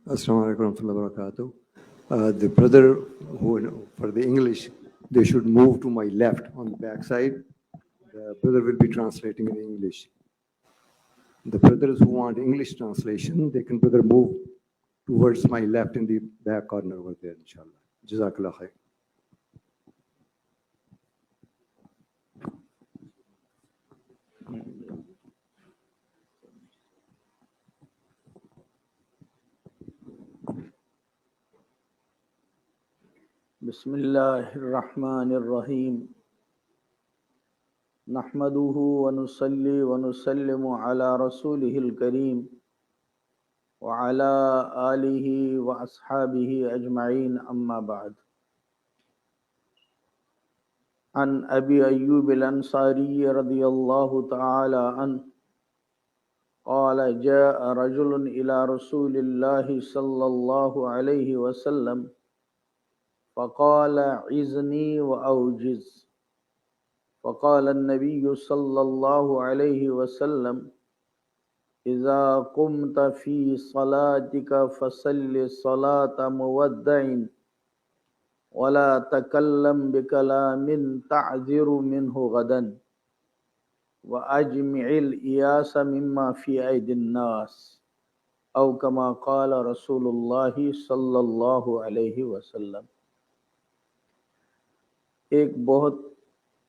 Assalamu alaikum warahmatullahi wabarakatuh. The brother who, for the English, they should move to my left on the back side. The brother will be translating in English. The brothers who want English translation, they can brother move towards my left in the back corner over there, inshallah. Jazakallah khair. بسم الله الرحمن الرحيم نحمده ونصلي ونسلم على رسوله الكريم وعلى آله وأصحابه أجمعين أما بعد عن أبي أيوب الأنصاري رضي الله تعالى عنه قال جاء رجل إلى رسول الله صلى الله عليه وسلم فقال عزني وأوجز فقال النبي صلى الله عليه وسلم إذا قمت في صلاتك فصل صلاة مودع ولا تكلم بكلام تعذر منه غدا وأجمع الإياس مما في أيدي الناس أو كما قال رسول الله صلى الله عليه وسلم۔ ایک بہت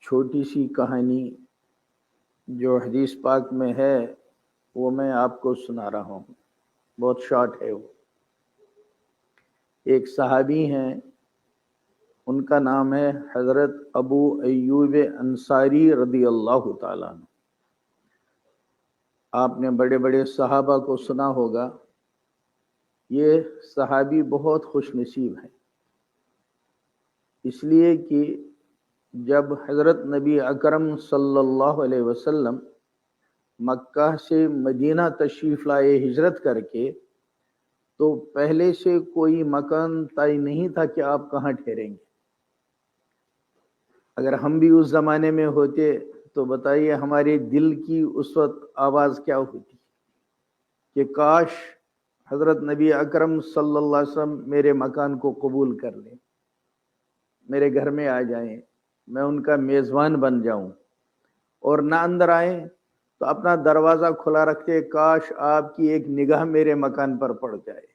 چھوٹی سی کہانی جو حدیث پاک میں ہے وہ میں آپ کو سنا رہا ہوں، بہت شارٹ ہے وہ۔ ایک صحابی ہیں، ان کا نام ہے حضرت ابو ایوب انصاری رضی اللہ تعالیٰ عنہ۔ آپ نے بڑے بڑے صحابہ کو سنا ہوگا، یہ صحابی بہت خوش نصیب ہیں، اس لیے کہ جب حضرت نبی اکرم صلی اللہ علیہ وسلم مکہ سے مدینہ تشریف لائے ہجرت کر کے، تو پہلے سے کوئی مکان طے نہیں تھا کہ آپ کہاں ٹھہریں گے۔ اگر ہم بھی اس زمانے میں ہوتے تو بتائیے ہمارے دل کی اس وقت آواز کیا ہوتی کہ کاش حضرت نبی اکرم صلی اللہ علیہ وسلم میرے مکان کو قبول کر لیں، میرے گھر میں آ جائیں، میں ان کا میزبان بن جاؤں، اور نہ اندر آئیں تو اپنا دروازہ کھلا رکھتے، کاش آپ کی ایک نگاہ میرے مکان پر پڑ جائے۔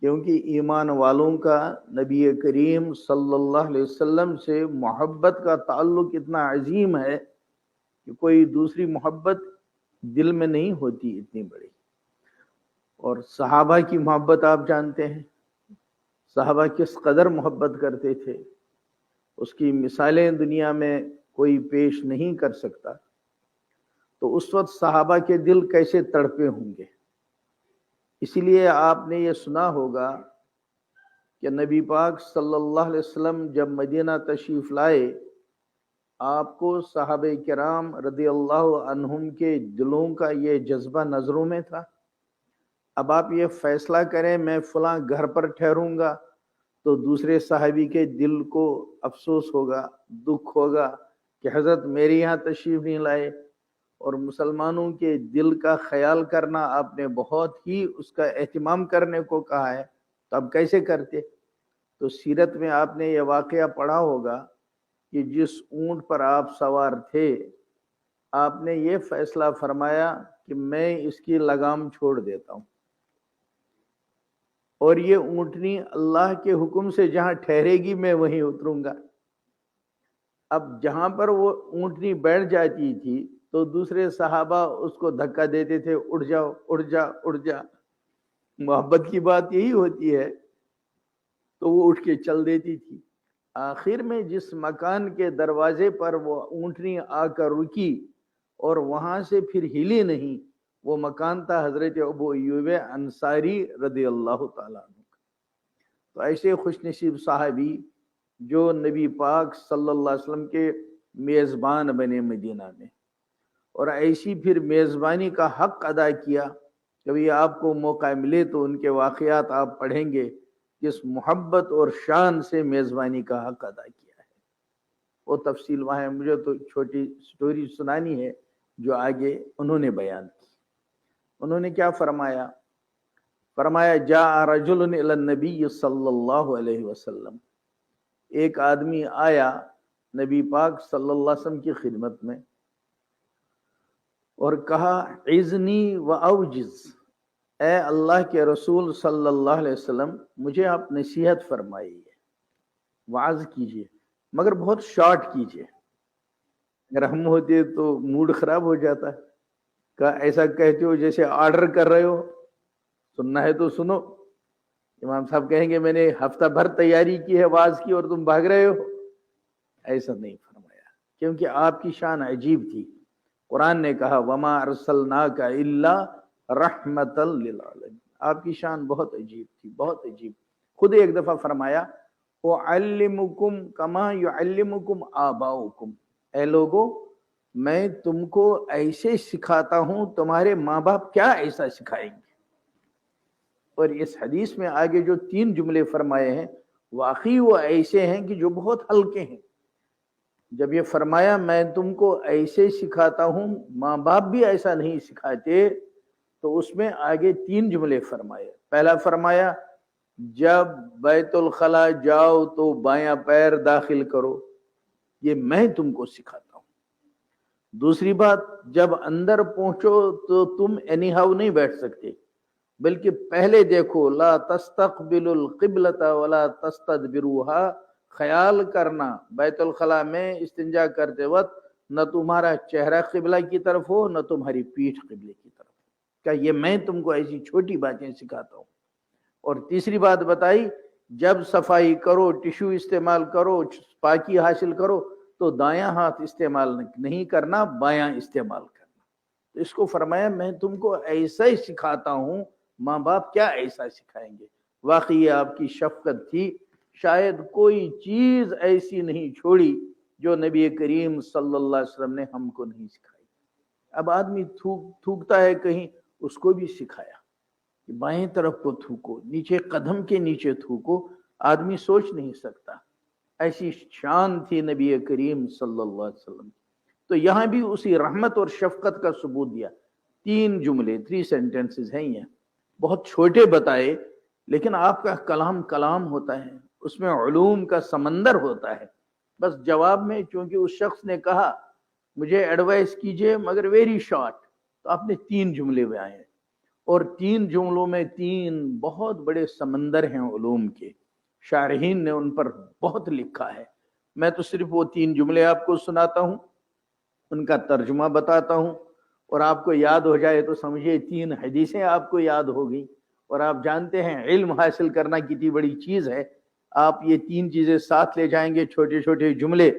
کیونکہ ایمان والوں کا نبی کریم صلی اللہ علیہ وسلم سے محبت کا تعلق اتنا عظیم ہے کہ کوئی دوسری محبت دل میں نہیں ہوتی اتنی بڑی۔ اور صحابہ کی محبت آپ جانتے ہیں، صحابہ کس قدر محبت کرتے تھے، اس کی مثالیں دنیا میں کوئی پیش نہیں کر سکتا۔ تو اس وقت صحابہ کے دل کیسے تڑپے ہوں گے۔ اسی لیے آپ نے یہ سنا ہوگا کہ نبی پاک صلی اللہ علیہ وسلم جب مدینہ تشریف لائے، آپ کو صحابہ کرام رضی اللہ عنہم کے دلوں کا یہ جذبہ نظروں میں تھا۔ اب آپ یہ فیصلہ کریں میں فلاں گھر پر ٹھہروں گا تو دوسرے صحابی کے دل کو افسوس ہوگا، دکھ ہوگا کہ حضرت میرے یہاں تشریف نہیں لائے، اور مسلمانوں کے دل کا خیال کرنا آپ نے بہت ہی اس کا اہتمام کرنے کو کہا ہے، تو اب کیسے کرتے؟ تو سیرت میں آپ نے یہ واقعہ پڑھا ہوگا کہ جس اونٹ پر آپ سوار تھے، آپ نے یہ فیصلہ فرمایا کہ میں اس کی لگام چھوڑ دیتا ہوں، اور یہ اونٹنی اللہ کے حکم سے جہاں ٹھہرے گی میں وہیں اتروں گا۔ اب جہاں پر وہ اونٹنی بیٹھ جاتی تھی تو دوسرے صحابہ اس کو دھکا دیتے تھے، اٹھ جاؤ اٹھ جا اٹھ جا۔ محبت کی بات یہی ہوتی ہے، تو وہ اٹھ کے چل دیتی تھی۔ آخر میں جس مکان کے دروازے پر وہ اونٹنی آ کر رکی اور وہاں سے پھر ہلی نہیں، وہ مکان تھا حضرت ابو ایوب انصاری رضی اللہ تعالیٰ عنہ کا۔ تو ایسے خوش نصیب صحابی جو نبی پاک صلی اللہ علیہ وسلم کے میزبان بنے مدینہ میں، اور ایسی پھر میزبانی کا حق ادا کیا۔ کبھی آپ کو موقع ملے تو ان کے واقعات آپ پڑھیں گے، جس محبت اور شان سے میزبانی کا حق ادا کیا ہے۔ وہ تفصیل وہاں ہے، مجھے تو چھوٹی سٹوری سنانی ہے جو آگے انہوں نے بیان کی۔ انہوں نے کیا فرمایا फरमाया जा रजुलन इला नबी सल्लल्लाहु अलैहि वसल्लम, एक आदमी आया नबी पाक सल्लल्लाहु अलैहि वसल्लम की खिदमत में और कहा इज़नी व औजिज़, ए अल्लाह के रसूल सल्लल्लाहु अलैहि वसल्लम मुझे आप नसीहत फरमाइए, वाज कीजिए, मगर बहुत शॉर्ट कीजिए। अगर हम होते तो मूड खराब हो जाता। कहा ऐसा कहते हो जैसे ऑर्डर कर रहे हो, सुनना है तो सुनो। इमाम साहब कहेंगे मैंने हफ्ता भर तैयारी की है वाज की और तुम भाग रहे हो। ऐसा नहीं फरमाया, क्योंकि आपकी शान अजीब थी। कुरान ने कहा वमा अरसलनाका इल्ला रहमतल लिल आलमीन, आपकी शान बहुत अजीब थी, बहुत अजीब। खुद एक दफा फरमाया उअल्लिमुकुम कमा युअल्लिमुकुम आबाउकुम, ऐ लोगो मैं तुमको ऐसे सिखाता हूं तुम्हारे माँ बाप क्या ऐसा सिखाएंगे। और इस हदीस में आगे जो 3 जुमले फरमाए हैं वाकई वो ऐसे हैं कि जो बहुत हल्के हैं। जब ये फरमाया मैं तुमको ऐसे सिखाता हूं, माँ बाप भी ऐसा नहीं सिखाते, तो उसमें आगे 3 जुमले फरमाए। पहला फरमाया जब बैतुल खला जाओ तो बायां पैर दाखिल करो, ये मैं तुमको सिखाता हूं। दूसरी बात, जब अंदर पहुंचो तो तुम एनीहाउ नहीं बैठ सकते, बल्कि पहले देखो ला तस्तकबिलुल क़िबलता वला तस्तदबिरुहा, ख्याल करना बैतुल खला में इस्तिंजा करते वक्त न तुम्हारा चेहरा किबला की तरफ हो न तुम्हारी पीठ किबले की तरफ। क्या ये मैं तुमको ऐसी छोटी बातें सिखाता हूँ। और तीसरी बात बताई जब सफाई करो, टिश्यू इस्तेमाल करो, पाकी हासिल करो, तो दायां हाथ इस्तेमाल नहीं करना, बायां इस्तेमाल करना। तो इसको फरमाया मैं तुमको ऐसा ही सिखाता हूँ, माँ बाप क्या ऐसा सिखाएंगे। वाकई आपकी शफकत थी, शायद कोई चीज ऐसी नहीं छोड़ी जो नबी करीम सल्लल्लाहु अलैहि वसल्लम ने हमको नहीं सिखाई। अब आदमी थूकता है कहीं, उसको भी सिखाया कि बाएं तरफ को थूको, नीचे कदम के नीचे थूको। आदमी सोच नहीं सकता, ऐसी शान थी नबी करीम सल्लल्लाहु अलैहि वसल्लम। तो यहां भी उसी रहमत और शफकत का सबूत दिया। 3 जुमले, 3 सेंटेंसेस हैं ये, बहुत छोटे बताए, लेकिन आपका कलाम कलाम होता है, उसमें उलूम का समंदर होता है। बस जवाब में चूंकि उस शख्स ने कहा मुझे एडवाइस कीजिए मगर वेरी शॉर्ट, तो आपने 3 जुमले में आए, और 3 जुमलों में 3 बहुत बड़े समंदर हैं उलूम के। शारहीन ने उन पर बहुत लिखा है। मैं तो सिर्फ वो 3 जुमले आपको सुनाता हूँ, उनका तर्जुमा बताता हूँ, और आपको याद हो जाए तो समझिए 3 हदीसें आपको याद हो गई। और आप जानते हैं इल्म हासिल करना कितनी बड़ी चीज है। आप ये 3 चीजें साथ ले जाएंगे, छोटे छोटे जुमले,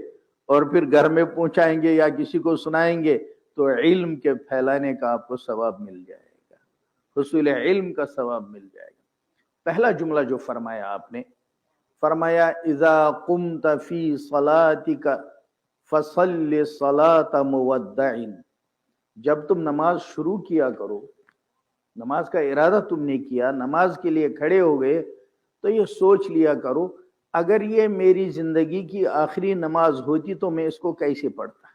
और फिर घर में पहुंचाएंगे या किसी को सुनाएंगे, तो इल्म के फैलाने का आपको सवाब मिल जाएगा, हुसूल इल्म का सवाब मिल जाएगा। पहला जुमला जो फरमाया आपने, फरमाया इज़ा कुम्त फी सलातिका फसल्लि सलात मुवद्दाइन, जब तुम नमाज शुरू किया करो, नमाज का इरादा तुमने किया, नमाज के लिए खड़े हो गए, तो ये सोच लिया करो अगर ये मेरी जिंदगी की आखिरी नमाज होती तो मैं इसको कैसे पढ़ता।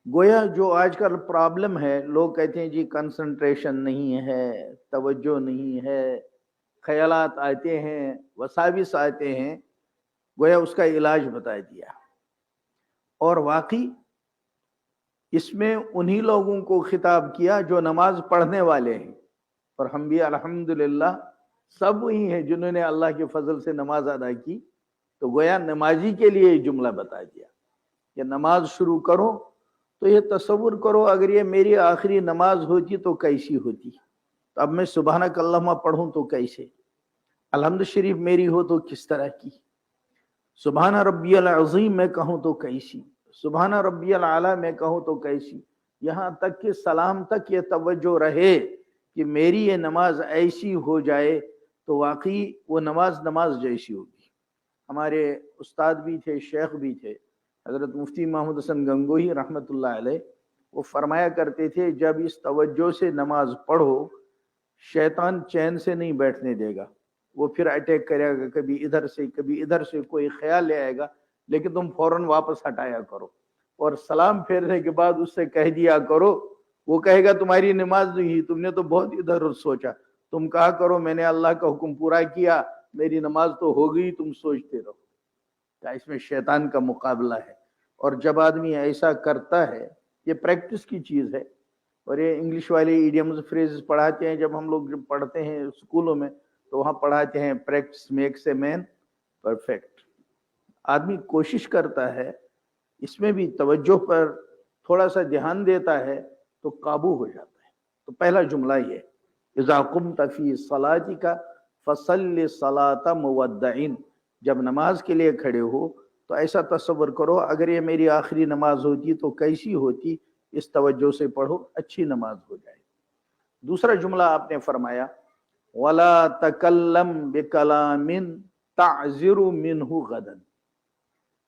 गोया जो आजकल प्रॉब्लम है, लोग कहते हैं जी कंसंट्रेशन नहीं है, तवज्जो नहीं है, ख्यालात आते हैं, वसाविस आते हैं, गोया उसका इलाज बता दिया। और वाकई इसमें उन्हीं लोगों को खिताब किया जो नमाज पढ़ने वाले हैं, और हम भी अल्हम्दुलिल्लाह सब वही हैं जिन्होंने अल्लाह के फजल से नमाज अदा की। तो गोया नमाजी के लिए जुमला बता दिया कि नमाज शुरू करो तो ये तसव्वुर करो अगर ये मेरी आखिरी नमाज होती तो कैसी होती। तो अब मैं सुबहानक अल्लाहुम्मा पढ़ूं तो कैसे, अलहम्द शरीफ मेरी हो तो किस तरह की, सुबहान रब्बियल अज़ीम मैं कहूँ तो कैसी, सुबहान रब्बियल आला मैं कहूँ तो कैसी। यहाँ तक कि सलाम तक ये तवज्जो रहे कि मेरी ये नमाज ऐसी हो जाए तो वाकई वो नमाज जैसी होगी। हमारे उस्ताद भी थे, शेख भी थे, हज़रत मुफ्ती महमूद हसन गंगोही रहमतुल्लाह अलैह, वो फरमाया करते थे जब इस तवज्जो से नमाज पढ़ो शैतान चैन से नहीं बैठने देगा, वो फिर अटैक करेगा, कभी इधर से कभी इधर से कोई ख्याल ले आएगा, लेकिन तुम फौरन वापस हटाया करो और सलाम फेरने के बाद उससे कह दिया करो, वो कहेगा तुम्हारी नमाज नहीं, तुमने तो बहुत इधर सोचा, तुम कहा करो मैंने अल्लाह का हुक्म पूरा किया, मेरी नमाज तो हो गई, तुम सोचते रहो। क्या इसमें शैतान का मुकाबला है। और जब आदमी ऐसा करता है, ये प्रैक्टिस की चीज है। और ये इंग्लिश वाले इडियम्स फ्रेजेस पढ़ाते हैं, जब हम लोग जब पढ़ते हैं स्कूलों में तो वहां पढ़ाते हैं practice makes a man perfect. आदमी कोशिश करता है, इसमें भी तवज्जो पर थोड़ा सा ध्यान देता है तो काबू हो जाता है। तो पहला जुमला ये, इज़ा कुम्त फी सलातिका फसल्लि सलाता मुवद्दइन, जब नमाज के लिए खड़े हो तो ऐसा तसव्वुर करो अगर ये मेरी आखिरी नमाज होती तो कैसी होती, इस तवज्जो से पढ़ो, अच्छी नमाज हो जाए। दूसरा जुमला आपने फरमाया, वला तकल्लम बिकलामिन ताज़िरु मिन्हु गदन,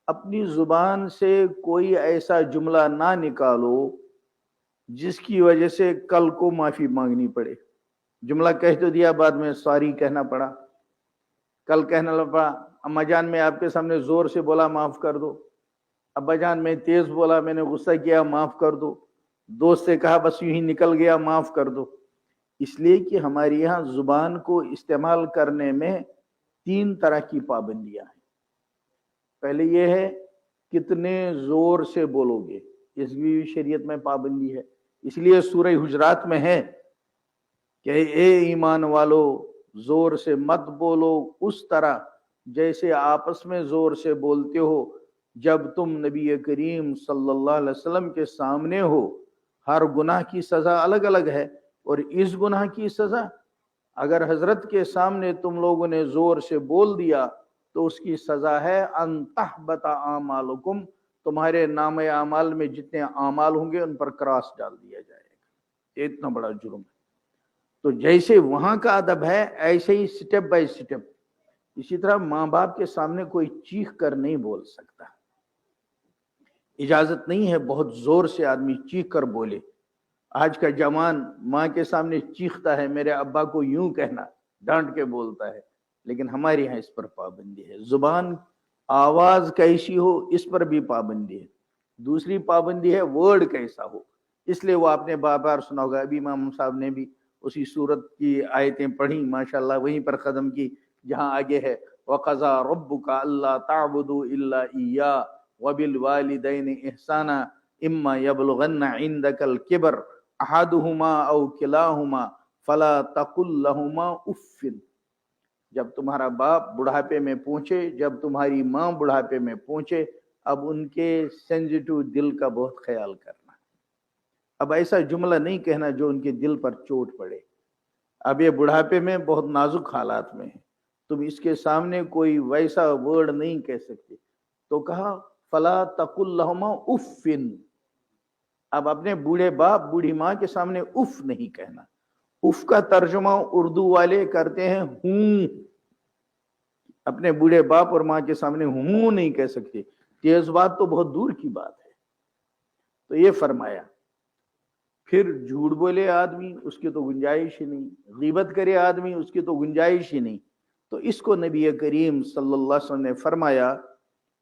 अपनी जुबान से कोई ऐसा जुमला ना निकालो जिसकी वजह से कल को माफी मांगनी पड़े। जुमला कह तो दिया, बाद में सॉरी कहना पड़ा, कल कहना लगा अम्मा जान मैं आपके सामने जोर से बोला माफ कर दो, अब्बा जान मैं तेज बोला मैंने गुस्सा किया माफ कर दो, दोस्त से कहा बस यूं ही निकल गया माफ कर दो। इसलिए कि हमारे यहाँ जुबान को इस्तेमाल करने में 3 तरह की पाबंदियां हैं। पहले ये है कितने जोर से बोलोगे, इस भी शरीयत में पाबंदी है। इसलिए सूरह हुजरात में है कि ए ईमान वालो जोर से मत बोलो उस तरह जैसे आपस में जोर से बोलते हो जब तुम नबी करीम सल्लल्लाहु अलैहि वसल्लम के सामने हो। हर गुनाह की सजा अलग अलग है, और इस गुनाह की सजा अगर हजरत के सामने तुम लोगों ने जोर से बोल दिया तो उसकी सजा है अन तहबता आमालुकुम, तुम्हारे नामे आमाल में जितने आमाल होंगे उन पर क्रॉस डाल दिया जाएगा। इतना बड़ा जुर्म है। तो जैसे वहां का अदब है ऐसे ही स्टेप बाय स्टेप, इसी तरह माँ बाप के सामने कोई चीख कर नहीं बोल सकता, इजाजत नहीं है बहुत जोर से आदमी चीख कर बोले। आज का जवान माँ के सामने चीखता है, मेरे अब्बा को यूं कहना, डांट के बोलता है, लेकिन हमारे यहाँ इस पर पाबंदी है। जुबान आवाज कैसी हो इस पर भी पाबंदी है। दूसरी पाबंदी है वर्ड कैसा हो, इसलिए वो आपने बार बार सुना होगा, अभी इमाम साहब ने भी उसी सूरत की आयतें पढ़ी माशाल्लाह, वहीं पर कदम की जहां आगे है वक़ज़ा रब्बुका अल्ला ताबुदू इल्ला इय्या व बिल वालिदैनि इहसाना इम्मा यबलुगन्ना इंदकल किबर अहदुहुमा औ किलाहुमा फला तकुल लहुमा उफ़्फ़िन, जब तुम्हारा बाप बुढ़ापे में पहुंचे, जब तुम्हारी माँ बुढ़ापे में पहुंचे, अब उनके सेंसिटिव दिल का बहुत ख्याल करना। अब ऐसा जुमला नहीं कहना जो उनके दिल पर चोट पड़े। अब ये बुढ़ापे में बहुत नाजुक हालात में है, तुम इसके सामने कोई वैसा वर्ड नहीं कह सकते। तो कहा फला तकुल लहुमा उफ़्फ़िन, अब अपने बूढ़े बाप बूढ़ी माँ के सामने उफ नहीं कहना। उफ का तर्जुमा उर्दू वाले करते हैं हूं, अपने बूढ़े बाप और माँ के सामने हूं नहीं कह सकते, तेज बात तो बहुत दूर की बात है। तो ये फरमाया। फिर झूठ बोले आदमी उसकी तो गुंजाइश ही नहीं, गीबत करे आदमी उसकी तो गुंजाइश ही नहीं। तो इसको नबी करीम सल्लल्लाहु अलैहि वसल्लम ने फरमाया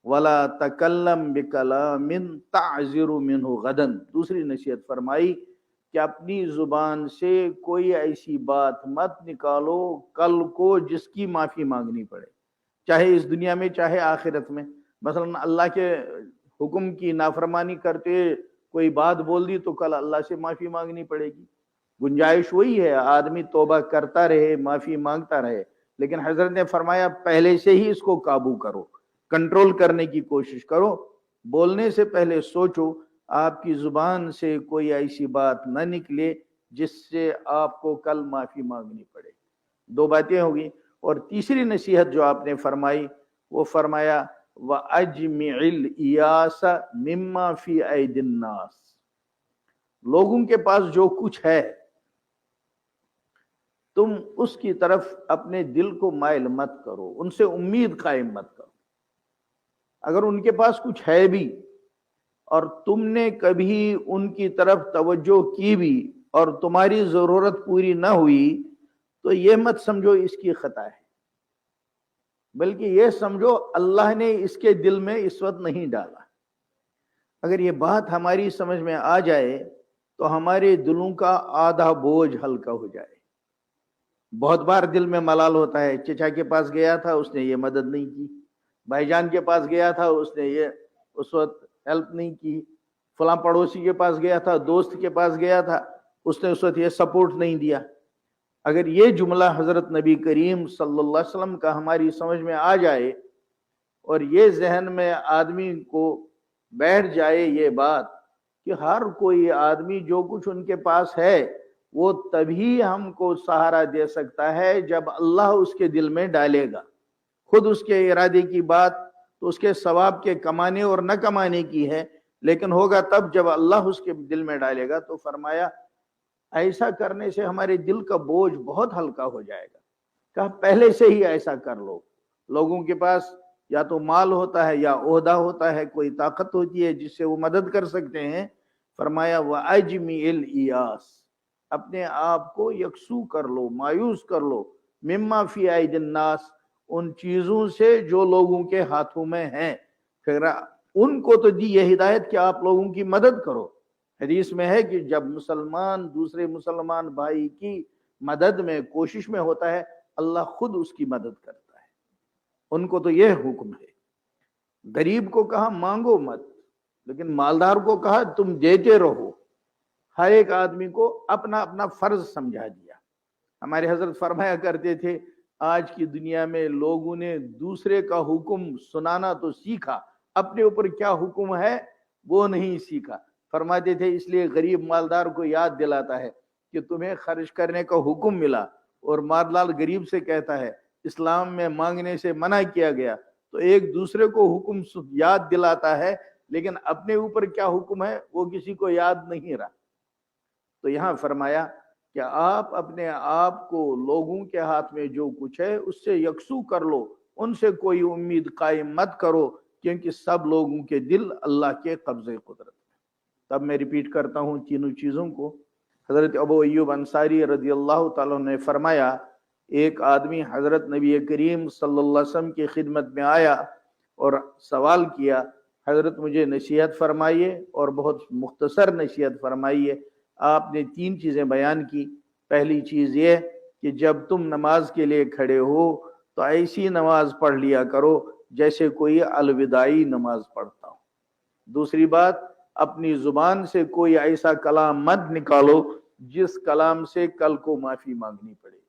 वला तकल्लम बिकलामिन ताज़िरु मिन्हु गदन, दूसरी नसीहत फरमाई कि अपनी जुबान से कोई ऐसी बात मत निकालो कल को जिसकी माफी मांगनी पड़े, चाहे इस दुनिया में चाहे आखिरत में। मसलन अल्लाह के हुक्म की नाफरमानी करते कोई बात बोल दी तो कल अल्लाह से माफी मांगनी पड़ेगी। गुंजाइश वही है आदमी तौबा करता रहे, माफी मांगता रहे, लेकिन हजरत ने फरमाया पहले से ही इसको काबू करो, कंट्रोल करने की कोशिश करो। बोलने से पहले सोचो आपकी जुबान से कोई ऐसी बात न निकले जिससे आपको कल माफी मांगनी पड़े। 2 बातें होगी। और तीसरी नसीहत जो आपने फरमाई वो फरमाया व अजमिल इयासा मिम्मा फी ऐदिन नास, लोगों के पास जो कुछ है तुम उसकी तरफ अपने दिल को माइल मत करो, उनसे उम्मीद कायम मत करो। अगर उनके पास कुछ है भी और तुमने कभी उनकी तरफ तवज्जो की भी और तुम्हारी जरूरत पूरी ना हुई तो ये मत समझो इसकी खता है, बल्कि ये समझो अल्लाह ने इसके दिल में इस वक्त नहीं डाला। अगर ये बात हमारी समझ में आ जाए तो हमारे दिलों का आधा बोझ हल्का हो जाए। बहुत बार दिल में मलाल होता है, चचा के पास गया था, उसने ये मदद नहीं की, भाईजान के पास गया था, उसने ये उस वक्त हेल्प नहीं की, फलां पड़ोसी के पास गया था, दोस्त के पास गया था, उसने उस वक्त ये सपोर्ट नहीं दिया। अगर ये जुमला हजरत नबी करीम सल्लल्लाहु अलैहि वसल्लम का हमारी समझ में आ जाए और ये जहन में आदमी को बैठ जाए ये बात कि हर कोई आदमी जो कुछ उनके पास है वो तभी हमको सहारा दे सकता है जब अल्लाह उसके दिल में डालेगा। खुद उसके इरादे की बात तो उसके सवाब के कमाने और न कमाने की है, लेकिन होगा तब जब अल्लाह उसके दिल में डालेगा। तो फरमाया ऐसा करने से हमारे दिल का बोझ बहुत हल्का हो जाएगा। कहा पहले से ही ऐसा कर लो। लोगों के पास या तो माल होता है या ओहदा होता है, कोई ताकत होती है जिससे वो मदद कर सकते हैं। फरमाया व अजमील इयास, अपने आप को यकसू कर लो, मायूस कर लो, मिम्मा फी आइदिन नास, उन चीजों से जो लोगों के हाथों में हैं। फिर उनको तो दी यह हिदायत कि आप लोगों की मदद करो। हदीस में है कि जब मुसलमान दूसरे मुसलमान भाई की मदद में कोशिश में होता है, अल्लाह खुद उसकी मदद करता है। उनको तो यह हुक्म है। गरीब को कहा मांगो मत, लेकिन मालदार को कहा तुम देते रहो। हर एक आदमी को अपना अपना फर्ज समझा दिया। हमारे हजरत फरमाया करते थे, आज की दुनिया में लोगों ने दूसरे का हुक्म सुनाना तो सीखा, अपने ऊपर क्या हुक्म है वो नहीं सीखा। फरमाते थे इसलिए गरीब मालदार को याद दिलाता है कि तुम्हें खर्च करने का हुक्म मिला और मालदार गरीब से कहता है इस्लाम में मांगने से मना किया गया, तो एक दूसरे को हुक्म याद दिलाता है, लेकिन अपने ऊपर क्या हुक्म है वो किसी को याद नहीं रहा। तो यहाँ फरमाया कि आप अपने आप को लोगों के हाथ में जो कुछ है उससे यकसू कर लो, उनसे कोई उम्मीद कायम मत करो, क्योंकि सब लोगों के दिल अल्लाह के कब्जे कुदरत में। तब मैं रिपीट करता हूँ तीनों चीजों को। हजरत अबू अय्यूब अंसारी रजी अल्लाह ताला ने फरमाया, एक आदमी हजरत नबी करीम सल्लल्लाहु अलैहि वसल्लम की खिदमत में आया और सवाल किया, हजरत मुझे नसीहत फरमाइए और बहुत मुख्तसर नसीहत फरमाइए। आपने तीन चीजें बयान की। पहली चीज ये कि जब तुम नमाज के लिए खड़े हो तो ऐसी नमाज पढ़ लिया करो जैसे कोई अलविदाई नमाज पढ़ता हो। दूसरी बात, अपनी जुबान से कोई ऐसा कलाम मत निकालो जिस कलाम से कल को माफी मांगनी पड़े।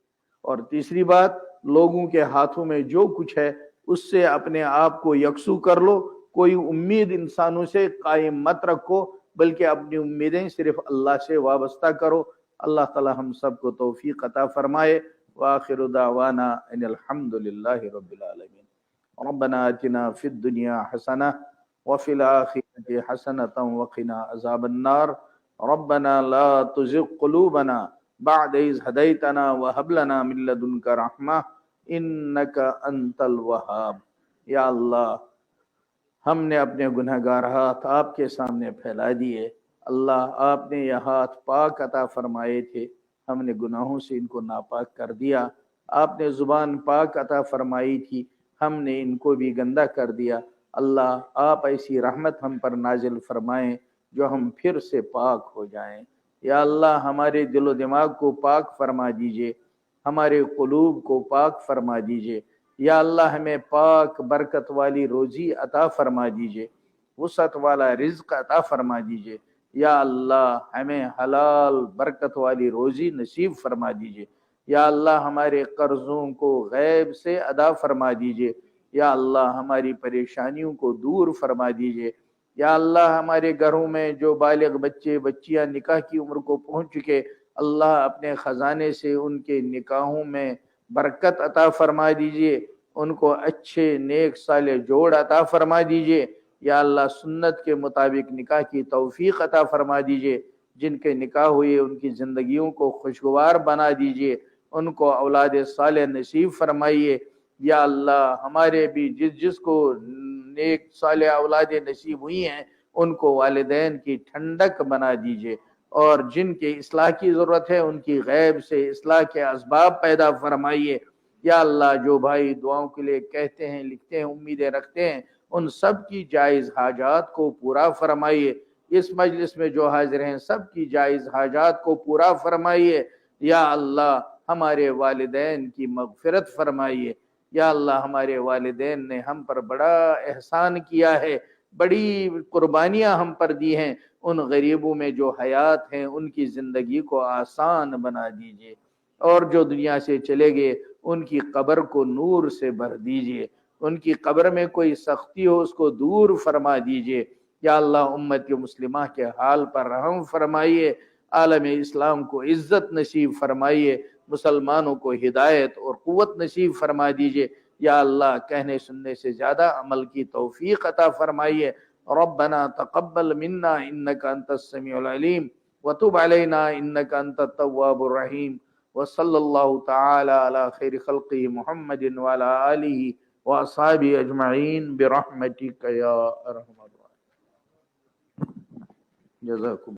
और तीसरी बात, लोगों के हाथों में जो कुछ है उससे अपने आप को यकसू कर लो, कोई उम्मीद इंसानों से कायम मत रखो, बल्कि अपनी उम्मीदें सिर्फ अल्लाह से वाबस्ता करो। अल्लाह ताला हम सबको तौफीक अता फरमाए। व आखिरु दावाना अनिल हम्दुलिल्लाहि रब्बिल आलमीन। रब्बना आतिना फिद दुनिया हसना व फिल आखिरति हसनतन व क़िना अज़ाबन नार। रब्बना ला तुज़िग़ क़ुलूबना बअद इज़ हदैतना व हब लना मिन लदुनका रहमा इन्नका अंतल वहाब। या अल्लाह, हमने अपने गुनहगार हाथ आपके सामने फैला दिए। अल्लाह, आपने यह हाथ पाक अता फरमाए थे, हमने गुनाहों से इनको नापाक कर दिया। आपने जुबान पाक अता फरमाई थी, हमने इनको भी गंदा कर दिया। अल्लाह, आप ऐसी रहमत हम पर नाजिल फरमाएं जो हम फिर से पाक हो जाएं। या अल्लाह, हमारे दिलो दिमाग को पाक फरमा दीजिए, हमारे कुलूब को पाक फरमा दीजिए। या अल्लाह, हमें पाक बरकत वाली रोजी अता फरमा दीजिए, वसअत वाला रिज्क अता फरमा दीजिए। या अल्लाह, हमें हलाल बरकत वाली रोजी नसीब फरमा दीजिए। या अल्लाह, हमारे कर्जों को गैब से अदा फरमा दीजिए। या अल्लाह, हमारी परेशानियों को दूर फरमा दीजिए। या अल्लाह, हमारे घरों में जो बालिग बच्चे बच्चियां निकाह की उम्र को पहुंच चुके, अल्लाह अपने खजाने से उनके निकाहों में बरकत अता फरमा दीजिए, उनको अच्छे नेक साले जोड़ अता फरमा दीजिए। या अल्लाह, सुन्नत के मुताबिक निकाह की तौफीक अता फरमा दीजिए। जिनके निकाह हुए उनकी जिंदगियों को खुशगवार बना दीजिए, उनको औलाद साले नसीब फरमाइए। या अल्लाह, हमारे भी जिसको नेक साले औलाद नसीब हुई हैं उनको वालिदैन की ठंडक बना दीजिए, और जिनके इस्लाह की ज़रूरत है उनकी गैब से इस्लाह के असबाब पैदा फरमाइए। या अल्लाह, जो भाई दुआओं के लिए कहते हैं, लिखते हैं, उम्मीदें रखते हैं, उन सब की जायज़ हाजात को पूरा फरमाइए। इस मजलिस में जो हाजिर हैं सब की जायज़ हाजात को पूरा फरमाइए। या अल्लाह, ہمارے والدین کی مغفرت فرمائیے۔ یا اللہ ہمارے والدین نے ہم پر بڑا احسان کیا ہے، بڑی قربانیاں ہم پر دی ہیں، ان غریبوں میں جو حیات ہیں ان کی زندگی کو آسان بنا دیجئے، اور جو دنیا سے چلے گئے ان کی قبر کو نور سے بھر دیجئے، ان کی قبر میں کوئی سختی ہو اس کو دور فرما دیجئے۔ یا اللہ امت مسلمہ کے حال پر رحم فرمائیے، عالم اسلام کو عزت نصیب فرمائیے، مسلمانوں کو ہدایت اور قوت نصیب فرما دیجئے۔ یا اللہ کہنے سننے سے زیادہ عمل کی توفیق عطا فرمائیے۔ ربنا تقبل منا انك انت السميع العليم وتب علينا انك انت التواب الرحيم وصلى الله تعالى على خير خلقه محمد وعلى آله واصحابه اجمعين برحمتك يا ارحم الراحمين۔ جزاكم